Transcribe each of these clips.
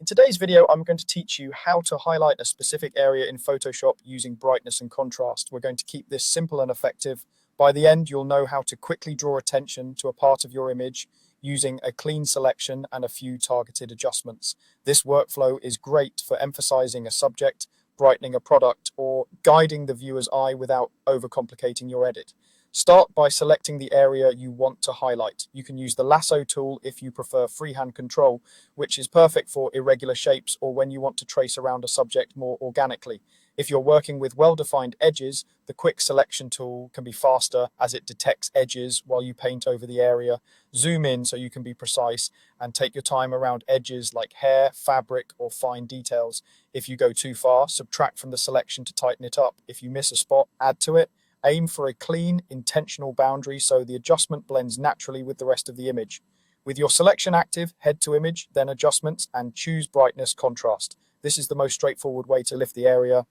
In today's video, I'm going to teach you how to highlight a specific area in Photoshop using brightness and contrast. We're going to keep this simple and effective. By the end, you'll know how to quickly draw attention to a part of your image using a clean selection and a few targeted adjustments. This workflow is great for emphasizing a subject, brightening a product, or guiding the viewer's eye without overcomplicating your edit. Start by selecting the area you want to highlight. You can use the lasso tool if you prefer freehand control, which is perfect for irregular shapes or when you want to trace around a subject more organically. If you're working with well-defined edges, the quick selection tool can be faster as it detects edges while you paint over the area. Zoom in so you can be precise and take your time around edges like hair, fabric, or fine details. If you go too far, subtract from the selection to tighten it up. If you miss a spot, add to it. Aim for a clean, intentional boundary so the adjustment blends naturally with the rest of the image. With your selection active, head to Image, then Adjustments, and choose Brightness Contrast. This is the most straightforward way to lift the area.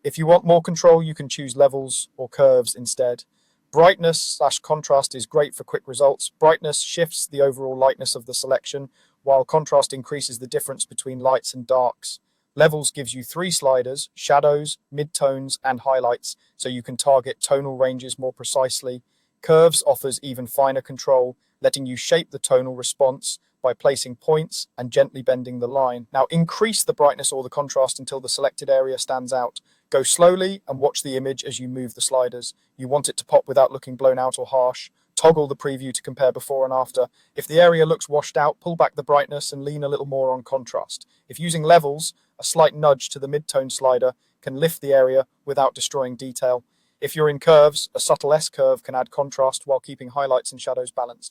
If you want more control, you can choose Levels or Curves instead. Brightness/contrast is great for quick results. Brightness shifts the overall lightness of the selection, while contrast increases the difference between lights and darks. Levels gives you 3 sliders: shadows, midtones, and highlights, so you can target tonal ranges more precisely. Curves offers even finer control, letting you shape the tonal response by placing points and gently bending the line. Now increase the brightness or the contrast until the selected area stands out. Go slowly and watch the image as you move the sliders. You want it to pop without looking blown out or harsh. Toggle the preview to compare before and after. If the area looks washed out, pull back the brightness and lean a little more on contrast. If using levels, a slight nudge to the midtone slider can lift the area without destroying detail. If you're in curves, a subtle S curve can add contrast while keeping highlights and shadows balanced.